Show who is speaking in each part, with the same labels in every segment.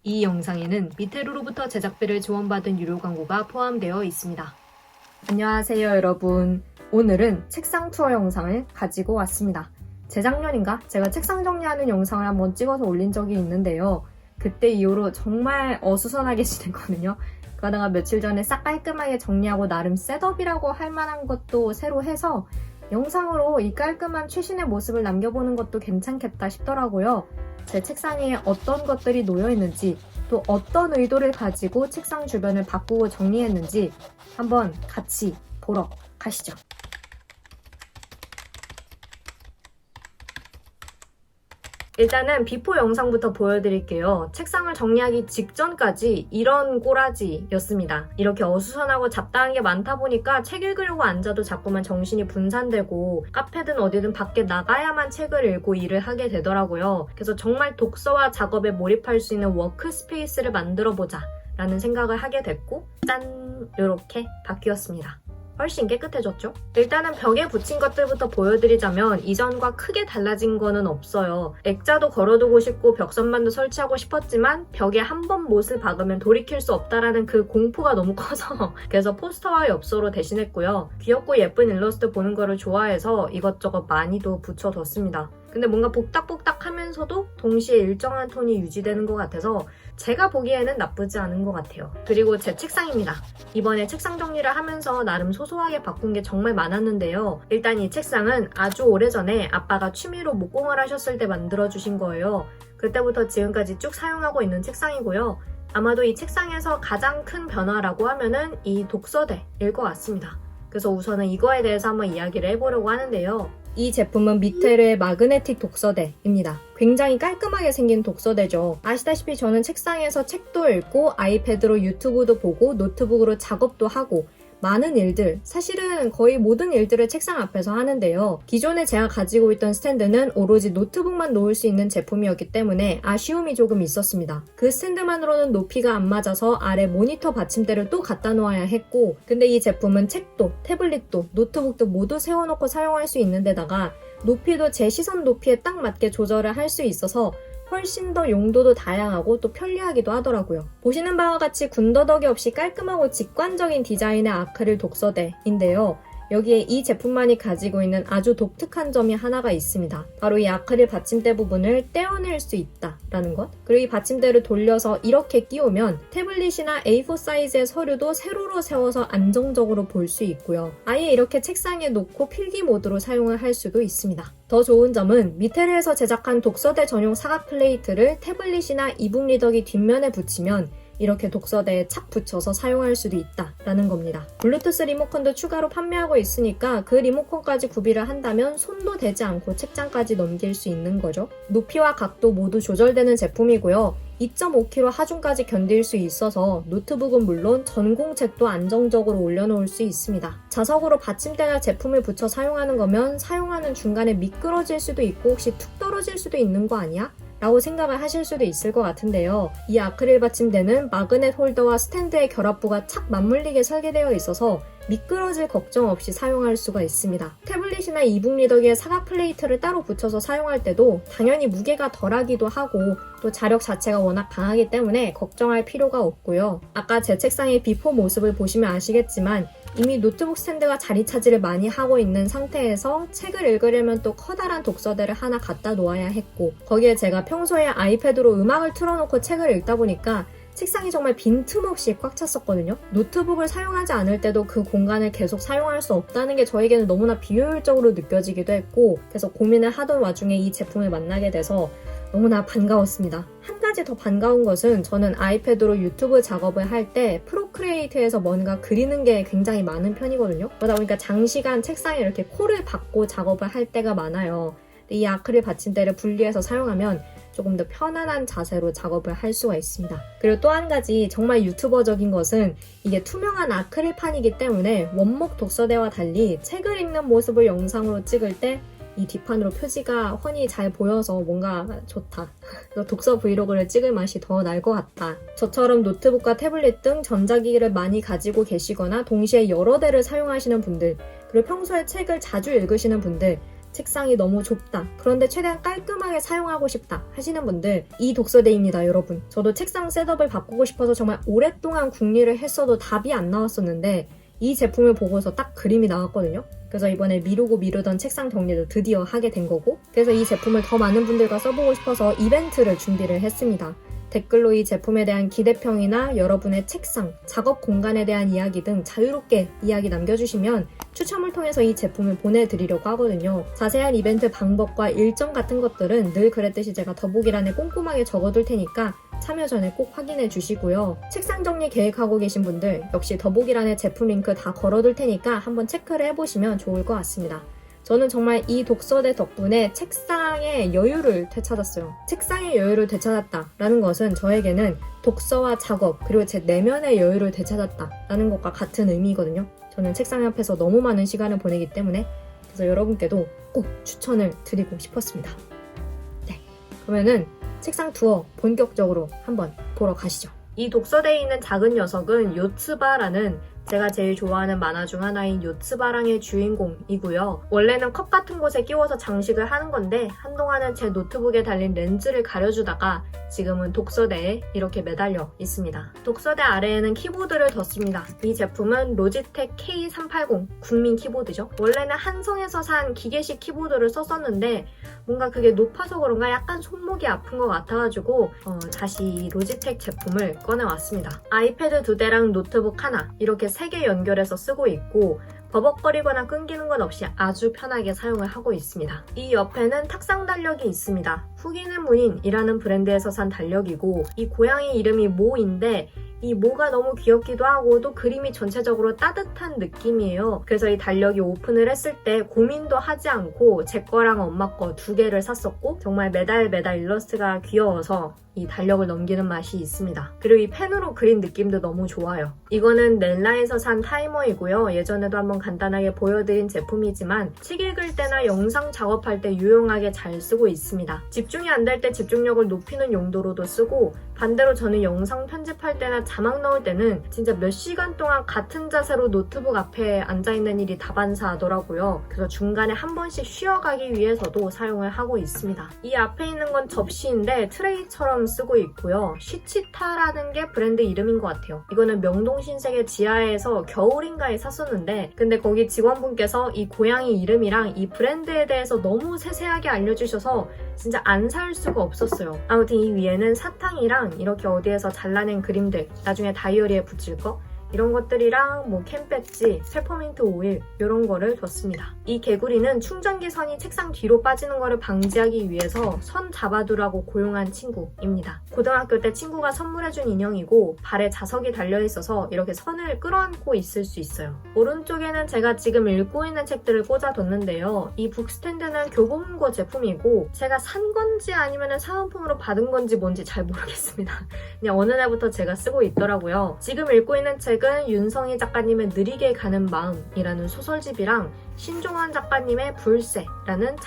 Speaker 1: 이 영상에는 미테루로부터 제작비를 지원받은 유료 광고가 포함되어 있습니다. 안녕하세요 여러분. 오늘은 책상 투어 영상을 가지고 왔습니다. 재작년인가 제가 책상 정리하는 영상을 한번 찍어서 올린 적이 있는데요. 그때 이후로 정말 어수선하게 지냈거든요. 그러다가 며칠 전에 싹 깔끔하게 정리하고 나름 셋업이라고 할 만한 것도 새로 해서 영상으로 이 깔끔한 최신의 모습을 남겨보는 것도 괜찮겠다 싶더라고요. 제 책상에 어떤 것들이 놓여있는지 또 어떤 의도를 가지고 책상 주변을 바꾸고 정리했는지 한번 같이 보러 가시죠. 일단은 비포 영상부터 보여드릴게요. 책상을 정리하기 직전까지 이런 꼬라지였습니다. 이렇게 어수선하고 잡다한 게 많다 보니까 책 읽으려고 앉아도 자꾸만 정신이 분산되고 카페든 어디든 밖에 나가야만 책을 읽고 일을 하게 되더라고요. 그래서 정말 독서와 작업에 몰입할 수 있는 워크스페이스를 만들어보자 라는 생각을 하게 됐고 짠! 이렇게 바뀌었습니다. 훨씬 깨끗해졌죠? 일단은 벽에 붙인 것들부터 보여드리자면 이전과 크게 달라진 거는 없어요. 액자도 걸어두고 싶고 벽선반도 설치하고 싶었지만 벽에 한 번 못을 박으면 돌이킬 수 없다라는 그 공포가 너무 커서 그래서 포스터와 엽서로 대신했고요. 귀엽고 예쁜 일러스트 보는 거를 좋아해서 이것저것 많이도 붙여뒀습니다. 근데 뭔가 복닥복닥 하면서도 동시에 일정한 톤이 유지되는 것 같아서 제가 보기에는 나쁘지 않은 것 같아요. 그리고 제 책상입니다. 이번에 책상 정리를 하면서 나름 소소하게 바꾼 게 정말 많았는데요. 일단 이 책상은 아주 오래전에 아빠가 취미로 목공을 하셨을 때 만들어주신 거예요. 그때부터 지금까지 쭉 사용하고 있는 책상이고요. 아마도 이 책상에서 가장 큰 변화라고 하면은 이 독서대일 것 같습니다. 그래서 우선은 이거에 대해서 한번 이야기를 해보려고 하는데요. 이 제품은 미테르의 마그네틱 독서대입니다. 굉장히 깔끔하게 생긴 독서대죠. 아시다시피 저는 책상에서 책도 읽고 아이패드로 유튜브도 보고 노트북으로 작업도 하고 많은 일들, 사실은 거의 모든 일들을 책상 앞에서 하는데요. 기존에 제가 가지고 있던 스탠드는 오로지 노트북만 놓을 수 있는 제품이었기 때문에 아쉬움이 조금 있었습니다. 그 스탠드만으로는 높이가 안 맞아서 아래 모니터 받침대를 또 갖다 놓아야 했고, 근데 이 제품은 책도, 태블릿도, 노트북도 모두 세워놓고 사용할 수 있는 데다가 높이도 제 시선 높이에 딱 맞게 조절을 할 수 있어서 훨씬 더 용도도 다양하고 또 편리하기도 하더라고요. 보시는 바와 같이 군더더기 없이 깔끔하고 직관적인 디자인의 아크릴 독서대인데요. 여기에 이 제품만이 가지고 있는 아주 독특한 점이 하나가 있습니다. 바로 이 아크릴 받침대 부분을 떼어낼 수 있다라는 것. 그리고 이 받침대를 돌려서 이렇게 끼우면 태블릿이나 A4 사이즈의 서류도 세로로 세워서 안정적으로 볼 수 있고요. 아예 이렇게 책상에 놓고 필기 모드로 사용을 할 수도 있습니다. 더 좋은 점은 미테르에서 제작한 독서대 전용 사각 플레이트를 태블릿이나 이북 리더기 뒷면에 붙이면 이렇게 독서대에 착 붙여서 사용할 수도 있다라는 겁니다. 블루투스 리모컨도 추가로 판매하고 있으니까 그 리모컨까지 구비를 한다면 손도 대지 않고 책장까지 넘길 수 있는 거죠. 높이와 각도 모두 조절되는 제품이고요. 2.5kg 하중까지 견딜 수 있어서 노트북은 물론 전공책도 안정적으로 올려놓을 수 있습니다. 자석으로 받침대나 제품을 붙여 사용하는 거면 사용하는 중간에 미끄러질 수도 있고 혹시 툭 떨어질 수도 있는 거 아니야? 라고 생각을 하실 수도 있을 것 같은데요. 이 아크릴 받침대는 마그넷 홀더와 스탠드의 결합부가 착 맞물리게 설계되어 있어서 미끄러질 걱정 없이 사용할 수가 있습니다. 태블릿이나 이북 리더기에 사각 플레이트를 따로 붙여서 사용할 때도 당연히 무게가 덜하기도 하고 또 자력 자체가 워낙 강하기 때문에 걱정할 필요가 없고요. 아까 제 책상의 비포 모습을 보시면 아시겠지만 이미 노트북 스탠드가 자리 차지를 많이 하고 있는 상태에서 책을 읽으려면 또 커다란 독서대를 하나 갖다 놓아야 했고 거기에 제가 평소에 아이패드로 음악을 틀어놓고 책을 읽다 보니까 책상이 정말 빈틈없이 꽉 찼었거든요. 노트북을 사용하지 않을 때도 그 공간을 계속 사용할 수 없다는 게 저에게는 너무나 비효율적으로 느껴지기도 했고 그래서 고민을 하던 와중에 이 제품을 만나게 돼서 너무나 반가웠습니다. 한 가지 더 반가운 것은 저는 아이패드로 유튜브 작업을 할 때 프로크리에이트에서 뭔가 그리는 게 굉장히 많은 편이거든요. 그러다 보니까 장시간 책상에 이렇게 코를 박고 작업을 할 때가 많아요. 이 아크릴 받침대를 분리해서 사용하면 조금 더 편안한 자세로 작업을 할 수가 있습니다. 그리고 또 한 가지 정말 유튜버적인 것은 이게 투명한 아크릴판이기 때문에 원목 독서대와 달리 책을 읽는 모습을 영상으로 찍을 때 이 뒷판으로 표지가 훤히 잘 보여서 뭔가 좋다. 독서 브이로그를 찍을 맛이 더 날 것 같다. 저처럼 노트북과 태블릿 등 전자기기를 많이 가지고 계시거나 동시에 여러 대를 사용하시는 분들, 그리고 평소에 책을 자주 읽으시는 분들, 책상이 너무 좁다. 그런데 최대한 깔끔하게 사용하고 싶다 하시는 분들, 이 독서대입니다, 여러분. 저도 책상 셋업을 바꾸고 싶어서 정말 오랫동안 궁리를 했어도 답이 안 나왔었는데 이 제품을 보고서 딱 그림이 나왔거든요. 그래서 이번에 미루던 책상 정리도 드디어 하게 된 거고, 그래서 이 제품을 더 많은 분들과 써보고 싶어서 이벤트를 준비를 했습니다. 댓글로 이 제품에 대한 기대평이나 여러분의 책상, 작업 공간에 대한 이야기 등 자유롭게 이야기 남겨주시면 추첨을 통해서 이 제품을 보내드리려고 하거든요. 자세한 이벤트 방법과 일정 같은 것들은 늘 그랬듯이 제가 더보기란에 꼼꼼하게 적어둘 테니까 참여 전에 꼭 확인해 주시고요. 책상 정리 계획하고 계신 분들 역시 더보기란에 제품 링크 다 걸어둘 테니까 한번 체크를 해보시면 좋을 것 같습니다. 저는 정말 이 독서대 덕분에 책상의 여유를 되찾았어요. 책상의 여유를 되찾았다라는 것은 저에게는 독서와 작업 그리고 제 내면의 여유를 되찾았다라는 것과 같은 의미거든요. 저는 책상 앞에서 너무 많은 시간을 보내기 때문에 그래서 여러분께도 꼭 추천을 드리고 싶었습니다. 네, 그러면은 책상 투어 본격적으로 한번 보러 가시죠. 이 독서대에 있는 작은 녀석은 요츠바라는 제가 제일 좋아하는 만화 중 하나인 요츠바랑의 주인공이고요. 원래는 컵 같은 곳에 끼워서 장식을 하는 건데 한동안은 제 노트북에 달린 렌즈를 가려주다가 지금은 독서대에 이렇게 매달려 있습니다. 독서대 아래에는 키보드를 뒀습니다. 이 제품은 로지텍 K380 국민 키보드죠. 원래는 한성에서 산 기계식 키보드를 썼었는데 뭔가 그게 높아서 그런가 약간 손목이 아픈 것 같아가지고 다시 이 로지텍 제품을 꺼내왔습니다. 아이패드 2대랑 노트북 하나 이렇게 3개 연결해서 쓰고 있고 버벅거리거나 끊기는 건 없이 아주 편하게 사용을 하고 있습니다. 이 옆에는 탁상 달력이 있습니다. 후기는 문인이라는 브랜드에서 산 달력이고 이 고양이 이름이 모인데 이 모가 너무 귀엽기도 하고 또 그림이 전체적으로 따뜻한 느낌이에요. 그래서 이 달력이 오픈을 했을 때 고민도 하지 않고 제 거랑 엄마 거 2개를 샀었고 정말 매달 일러스트가 귀여워서 이 달력을 넘기는 맛이 있습니다. 그리고 이 펜으로 그린 느낌도 너무 좋아요. 이거는 넬라에서 산 타이머이고요. 예전에도 한번 간단하게 보여드린 제품이지만 책 읽을 때나 영상 작업할 때 유용하게 잘 쓰고 있습니다. 집중이 안 될 때 집중력을 높이는 용도로도 쓰고 반대로 저는 영상 편집할 때나 자막 넣을 때는 진짜 몇 시간 동안 같은 자세로 노트북 앞에 앉아있는 일이 다반사하더라고요. 그래서 중간에 한 번씩 쉬어가기 위해서도 사용을 하고 있습니다. 이 앞에 있는 건 접시인데 트레이처럼 쓰고 있고요. 쉬치타라는 게 브랜드 이름인 것 같아요. 이거는 명동신세계 지하에서 겨울인가에 샀었는데 근데 거기 직원분께서 이 고양이 이름이랑 이 브랜드에 대해서 너무 세세하게 알려주셔서 진짜 안 살 수가 없었어요. 아무튼 이 위에는 사탕이랑 이렇게 어디에서 잘라낸 그림들 나중에 다이어리에 붙일 거 이런 것들이랑 뭐 캠배지, 페퍼민트 오일 이런 거를 뒀습니다. 이 개구리는 충전기 선이 책상 뒤로 빠지는 거를 방지하기 위해서 선 잡아두라고 고용한 친구입니다. 고등학교 때 친구가 선물해준 인형이고 발에 자석이 달려있어서 이렇게 선을 끌어안고 있을 수 있어요. 오른쪽에는 제가 지금 읽고 있는 책들을 꽂아뒀는데요. 이 북스탠드는 교보문고 제품이고 제가 산 건지 아니면 사은품으로 받은 건지 뭔지 잘 모르겠습니다. 그냥 어느 날부터 제가 쓰고 있더라고요. 지금 읽고 있는 책은 윤성희 작가님의 느리게 가는 마음이라는 소설집이랑 신종환 작가님의 불새라는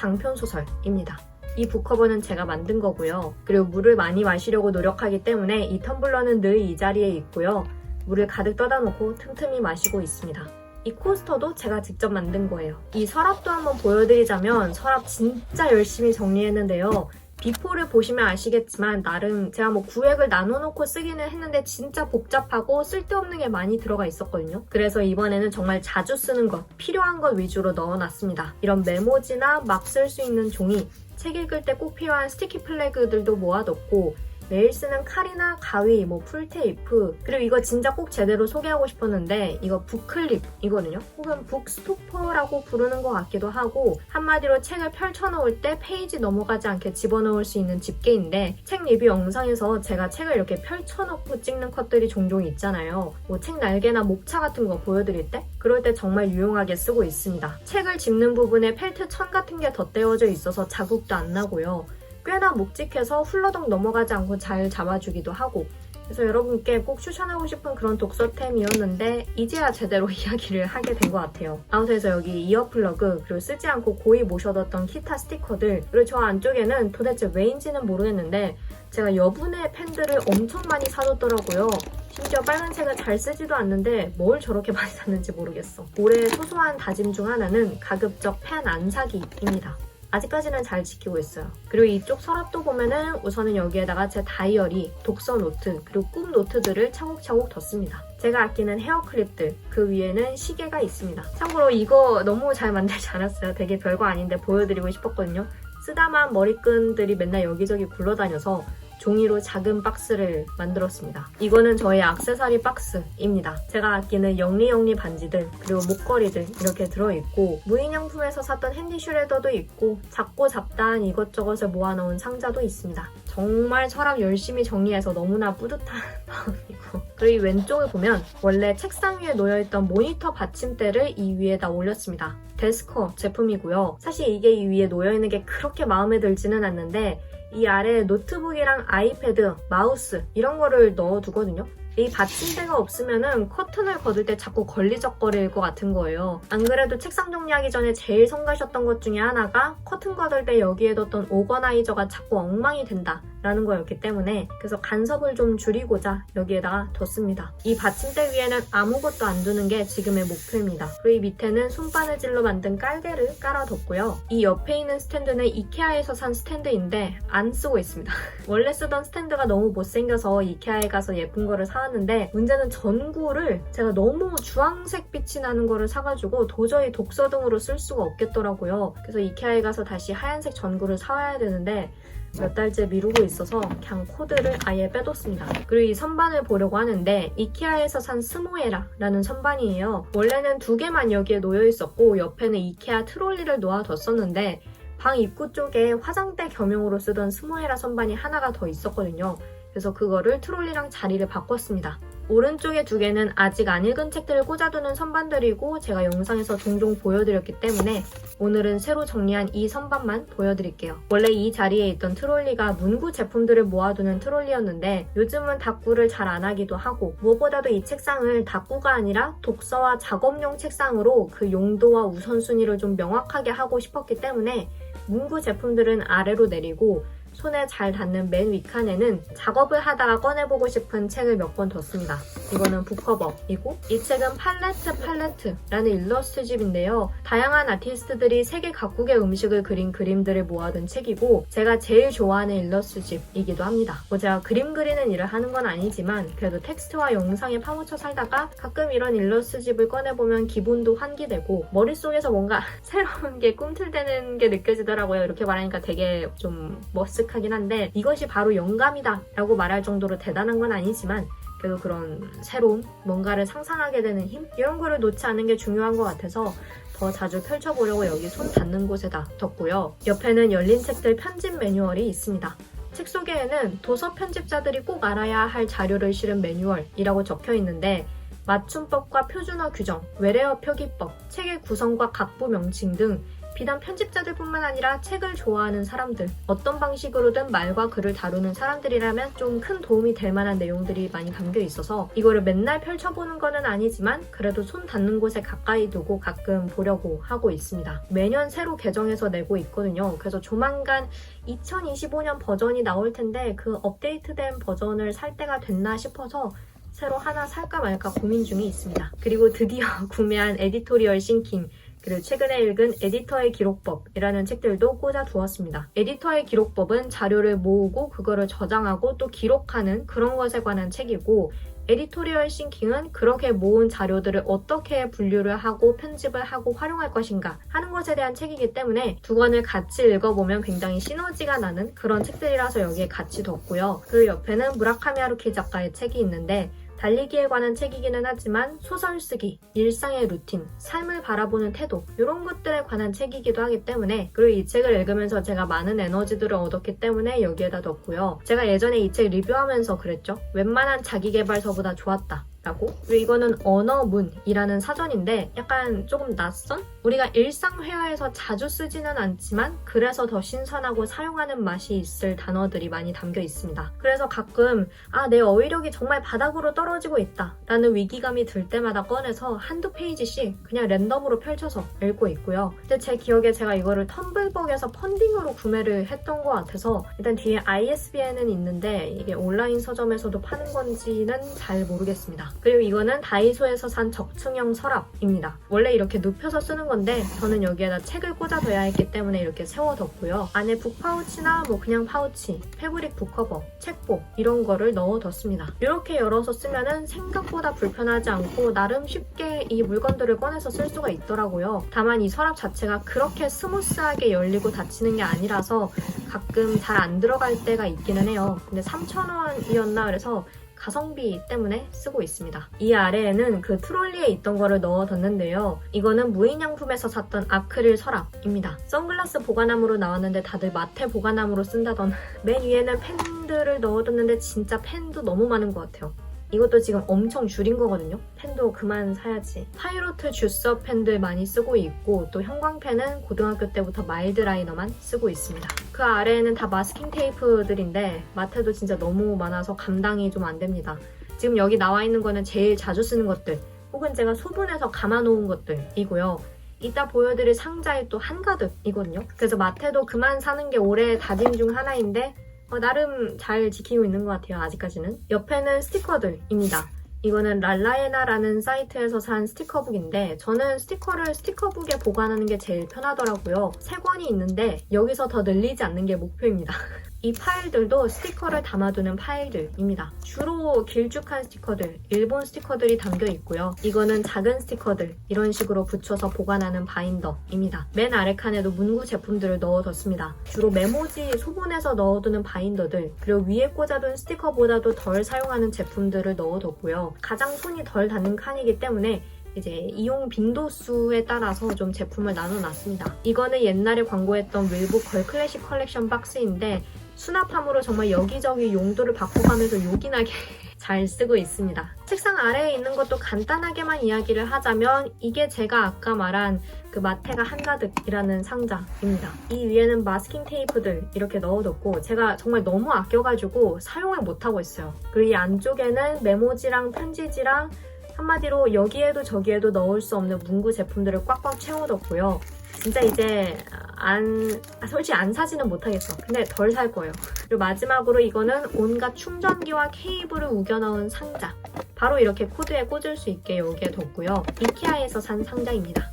Speaker 1: 장편소설입니다. 이 북커버는 제가 만든 거고요. 그리고 물을 많이 마시려고 노력하기 때문에 이 텀블러는 늘 이 자리에 있고요. 물을 가득 떠다 놓고 틈틈이 마시고 있습니다. 이 코스터도 제가 직접 만든 거예요. 이 서랍도 한번 보여드리자면 서랍 진짜 열심히 정리했는데요. 비포를 보시면 아시겠지만 나름 제가 뭐 구획을 나눠놓고 쓰기는 했는데 진짜 복잡하고 쓸데없는 게 많이 들어가 있었거든요. 그래서 이번에는 정말 자주 쓰는 것, 필요한 것 위주로 넣어놨습니다. 이런 메모지나 막 쓸 수 있는 종이, 책 읽을 때 꼭 필요한 스티키 플래그들도 모아뒀고 매일 쓰는 칼이나 가위, 뭐 풀테이프 그리고 이거 진짜 꼭 제대로 소개하고 싶었는데 이거 북클립이거든요. 혹은 북스토퍼라고 부르는 것 같기도 하고 한마디로 책을 펼쳐놓을 때 페이지 넘어가지 않게 집어넣을 수 있는 집게인데 책 리뷰 영상에서 제가 책을 이렇게 펼쳐놓고 찍는 컷들이 종종 있잖아요. 뭐 책 날개나 목차 같은 거 보여드릴 때 그럴 때 정말 유용하게 쓰고 있습니다. 책을 집는 부분에 펠트 천 같은 게 덧대어져 있어서 자국도 안 나고요. 꽤나 묵직해서 훌러덩 넘어가지 않고 잘 잡아주기도 하고 그래서 여러분께 꼭 추천하고 싶은 그런 독서템이었는데 이제야 제대로 이야기를 하게 된 것 같아요. 아무튼 그래서 여기 이어플러그 그리고 쓰지 않고 고이 모셔뒀던 기타 스티커들 그리고 저 안쪽에는 도대체 왜인지는 모르겠는데 제가 여분의 펜들을 엄청 많이 사뒀더라고요. 심지어 빨간 책을 잘 쓰지도 않는데 뭘 저렇게 많이 샀는지 모르겠어. 올해 소소한 다짐 중 하나는 가급적 펜 안 사기입니다. 아직까지는 잘 지키고 있어요. 그리고 이쪽 서랍도 보면은 우선은 여기에다가 제 다이어리, 독서 노트, 그리고 꿈 노트들을 차곡차곡 뒀습니다. 제가 아끼는 헤어 클립들, 그 위에는 시계가 있습니다. 참고로 이거 너무 잘 만들지 않았어요. 되게 별거 아닌데 보여드리고 싶었거든요. 쓰다만 머리끈들이 맨날 여기저기 굴러다녀서 종이로 작은 박스를 만들었습니다. 이거는 저의 액세서리 박스입니다. 제가 아끼는 영리영리 반지들, 그리고 목걸이들 이렇게 들어있고, 무인양품에서 샀던 핸디 슈레더도 있고, 작고 잡다한 이것저것을 모아놓은 상자도 있습니다. 정말 서랍 열심히 정리해서 너무나 뿌듯한 마음이고, 그리고 이 왼쪽을 보면 원래 책상 위에 놓여있던 모니터 받침대를 이 위에다 올렸습니다. 데스커 제품이고요. 사실 이게 이 위에 놓여있는 게 그렇게 마음에 들지는 않는데, 이 아래에 노트북이랑 아이패드, 마우스 이런 거를 넣어두거든요. 이 받침대가 없으면은 커튼을 걷을 때 자꾸 걸리적거릴 것 같은 거예요. 안 그래도 책상 정리하기 전에 제일 성가셨던 것 중에 하나가 커튼 걷을 때 여기에 뒀던 오거나이저가 자꾸 엉망이 된다 라는 거였기 때문에, 그래서 간섭을 좀 줄이고자 여기에다가 뒀습니다. 이 받침대 위에는 아무것도 안 두는 게 지금의 목표입니다. 그리고 이 밑에는 손바느질로 만든 깔개를 깔아뒀고요. 이 옆에 있는 스탠드는 이케아에서 산 스탠드인데 안 쓰고 있습니다. 원래 쓰던 스탠드가 너무 못생겨서 이케아에 가서 예쁜 거를 사왔는데, 문제는 전구를 제가 너무 주황색 빛이 나는 거를 사가지고 도저히 독서등으로 쓸 수가 없겠더라고요. 그래서 이케아에 가서 다시 하얀색 전구를 사와야 되는데 몇 달째 미루고 있어서 그냥 코드를 아예 빼뒀습니다. 그리고 이 선반을 보려고 하는데 이케아에서 산 스모에라라는 선반이에요. 원래는 2개만 여기에 놓여 있었고 옆에는 이케아 트롤리를 놓아뒀었는데 방 입구 쪽에 화장대 겸용으로 쓰던 스모에라 선반이 하나가 더 있었거든요. 그래서 그거를 트롤리랑 자리를 바꿨습니다. 오른쪽에 2개는 아직 안 읽은 책들을 꽂아두는 선반들이고 제가 영상에서 종종 보여드렸기 때문에 오늘은 새로 정리한 이 선반만 보여드릴게요. 원래 이 자리에 있던 트롤리가 문구 제품들을 모아두는 트롤리였는데 요즘은 닦구를 잘 안 하기도 하고, 무엇보다도 이 책상을 닦구가 아니라 독서와 작업용 책상으로 그 용도와 우선순위를 좀 명확하게 하고 싶었기 때문에 문구 제품들은 아래로 내리고 손에 잘 닿는 맨 윗칸에는 작업을 하다가 꺼내보고 싶은 책을 몇 권 뒀습니다. 이거는 북커버이고, 이 책은 팔레트라는 일러스트집인데요. 다양한 아티스트들이 세계 각국의 음식을 그린 그림들을 모아둔 책이고 제가 제일 좋아하는 일러스트집이기도 합니다. 제가 그림 그리는 일을 하는 건 아니지만 그래도 텍스트와 영상에 파묻혀 살다가 가끔 이런 일러스트집을 꺼내보면 기분도 환기되고 머릿속에서 뭔가 새로운 게 꿈틀대는 게 느껴지더라고요. 이렇게 말하니까 되게 좀 머쓱하긴 한데, 이것이 바로 영감이다 라고 말할 정도로 대단한 건 아니지만 그래도 그런 새로운 뭔가를 상상하게 되는 힘? 이런 거를 놓지 않는 게 중요한 것 같아서 더 자주 펼쳐보려고 여기 손 닿는 곳에다 뒀고요. 옆에는 열린 책들 편집 매뉴얼이 있습니다. 책 소개에는 도서 편집자들이 꼭 알아야 할 자료를 실은 매뉴얼이라고 적혀 있는데, 맞춤법과 표준어 규정, 외래어 표기법, 책의 구성과 각부 명칭 등 비단 편집자들뿐만 아니라 책을 좋아하는 사람들, 어떤 방식으로든 말과 글을 다루는 사람들이라면 좀 큰 도움이 될 만한 내용들이 많이 담겨 있어서 이거를 맨날 펼쳐보는 거는 아니지만 그래도 손 닿는 곳에 가까이 두고 가끔 보려고 하고 있습니다. 매년 새로 개정해서 내고 있거든요. 그래서 조만간 2025년 버전이 나올 텐데 그 업데이트된 버전을 살 때가 됐나 싶어서 새로 하나 살까 말까 고민 중에 있습니다. 그리고 드디어 구매한 에디토리얼 싱킹, 그리고 최근에 읽은 에디터의 기록법이라는 책들도 꽂아 두었습니다. 에디터의 기록법은 자료를 모으고 그거를 저장하고 또 기록하는 그런 것에 관한 책이고, 에디토리얼 싱킹은 그렇게 모은 자료들을 어떻게 분류를 하고 편집을 하고 활용할 것인가 하는 것에 대한 책이기 때문에 2권을 같이 읽어보면 굉장히 시너지가 나는 그런 책들이라서 여기에 같이 뒀고요. 그 옆에는 무라카미 하루키 작가의 책이 있는데 달리기에 관한 책이기는 하지만 소설 쓰기, 일상의 루틴, 삶을 바라보는 태도 이런 것들에 관한 책이기도 하기 때문에, 그리고 이 책을 읽으면서 제가 많은 에너지들을 얻었기 때문에 여기에다 뒀고요. 제가 예전에 이 책 리뷰하면서 그랬죠. 웬만한 자기계발서보다 좋았다 라고. 그리고 이거는 언어문이라는 사전인데 약간 조금 낯선? 우리가 일상 회화에서 자주 쓰지는 않지만 그래서 더 신선하고 사용하는 맛이 있을 단어들이 많이 담겨 있습니다. 그래서 가끔 내 어휘력이 정말 바닥으로 떨어지고 있다 라는 위기감이 들 때마다 꺼내서 한두 페이지씩 그냥 랜덤으로 펼쳐서 읽고 있고요. 근데 제 기억에 제가 이거를 텀블벅에서 펀딩으로 구매를 했던 것 같아서 일단 뒤에 ISBN은 있는데 이게 온라인 서점에서도 파는 건지는 잘 모르겠습니다. 그리고 이거는 다이소에서 산 적층형 서랍입니다. 원래 이렇게 눕혀서 쓰는 건데 저는 여기에다 책을 꽂아둬야 했기 때문에 이렇게 세워뒀고요. 안에 북 파우치나 뭐 그냥 파우치, 패브릭 북커버, 책보 이런 거를 넣어뒀습니다. 이렇게 열어서 쓰면은 생각보다 불편하지 않고 나름 쉽게 이 물건들을 꺼내서 쓸 수가 있더라고요. 다만 이 서랍 자체가 그렇게 스무스하게 열리고 닫히는 게 아니라서 가끔 잘 안 들어갈 때가 있기는 해요. 근데 3,000원이었나 그래서 가성비 때문에 쓰고 있습니다. 이 아래에는 그 트롤리에 있던 거를 넣어뒀는데요. 이거는 무인양품에서 샀던 아크릴 서랍입니다. 선글라스 보관함으로 나왔는데 다들 마테 보관함으로 쓴다던 맨 위에는 펜들을 넣어뒀는데 진짜 펜도 너무 많은 것 같아요. 이것도 지금 엄청 줄인 거거든요. 펜도 그만 사야지. 파이로트 주서 펜들 많이 쓰고 있고 또 형광펜은 고등학교 때부터 마일드 라이너만 쓰고 있습니다. 그 아래에는 다 마스킹 테이프들인데 마테도 진짜 너무 많아서 감당이 좀 안 됩니다. 지금 여기 나와 있는 거는 제일 자주 쓰는 것들 혹은 제가 소분해서 감아놓은 것들이고요. 이따 보여드릴 상자에 또 한가득이거든요. 그래서 마테도 그만 사는 게 올해 다짐 중 하나인데 나름 잘 지키고 있는 것 같아요. 아직까지는. 옆에는 스티커들입니다. 이거는 랄라에나라는 사이트에서 산 스티커북인데 저는 스티커를 스티커북에 보관하는 게 제일 편하더라고요. 3권이 있는데 여기서 더 늘리지 않는 게 목표입니다. 이 파일들도 스티커를 담아두는 파일들입니다. 주로 길쭉한 스티커들, 일본 스티커들이 담겨 있고요. 이거는 작은 스티커들, 이런 식으로 붙여서 보관하는 바인더입니다. 맨 아래 칸에도 문구 제품들을 넣어뒀습니다. 주로 메모지 소분해서 넣어두는 바인더들, 그리고 위에 꽂아둔 스티커보다도 덜 사용하는 제품들을 넣어뒀고요. 가장 손이 덜 닿는 칸이기 때문에 이제 이용 빈도수에 따라서 좀 제품을 나눠놨습니다. 이거는 옛날에 광고했던 윌북 걸 클래식 컬렉션 박스인데 수납함으로 정말 여기저기 용도를 바꿔가면서 요긴하게 잘 쓰고 있습니다. 책상 아래에 있는 것도 간단하게만 이야기를 하자면 이게 제가 아까 말한 그 마테가 한가득이라는 상자입니다. 이 위에는 마스킹 테이프들 이렇게 넣어뒀고 제가 정말 너무 아껴가지고 사용을 못하고 있어요. 그리고 이 안쪽에는 메모지랑 편지지랑 한마디로 여기에도 저기에도 넣을 수 없는 문구 제품들을 꽉꽉 채워뒀고요. 진짜 이제 솔직히 안 사지는 못하겠어. 근데 덜 살 거예요. 그리고 마지막으로 이거는 온갖 충전기와 케이블을 우겨넣은 상자. 바로 이렇게 코드에 꽂을 수 있게 여기에 뒀고요. 이케아에서 산 상자입니다.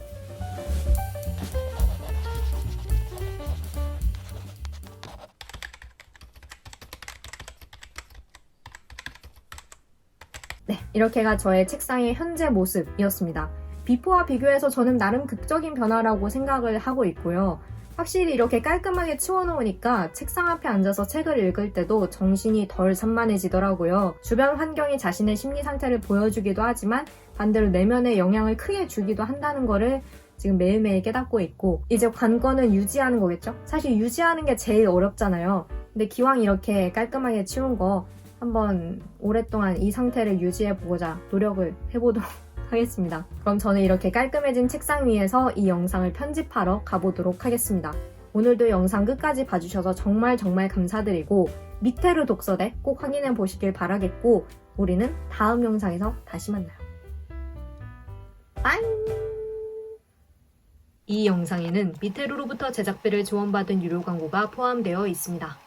Speaker 1: 네, 이렇게가 저의 책상의 현재 모습이었습니다. 비포와 비교해서 저는 나름 극적인 변화라고 생각을 하고 있고요. 확실히 이렇게 깔끔하게 치워놓으니까 책상 앞에 앉아서 책을 읽을 때도 정신이 덜 산만해지더라고요. 주변 환경이 자신의 심리 상태를 보여주기도 하지만 반대로 내면에 영향을 크게 주기도 한다는 거를 지금 매일매일 깨닫고 있고 이제 관건은 유지하는 거겠죠? 사실 유지하는 게 제일 어렵잖아요. 근데 기왕 이렇게 깔끔하게 치운 거 한번 오랫동안 이 상태를 유지해보고자 노력을 해보도록 하겠습니다. 그럼 저는 이렇게 깔끔해진 책상 위에서 이 영상을 편집하러 가보도록 하겠습니다. 오늘도 영상 끝까지 봐주셔서 정말 감사드리고 밑에로 독서대 꼭 확인해 보시길 바라겠고 우리는 다음 영상에서 다시 만나요. 빠이! 이 영상에는 미테루로부터 제작비를 지원받은 유료 광고가 포함되어 있습니다.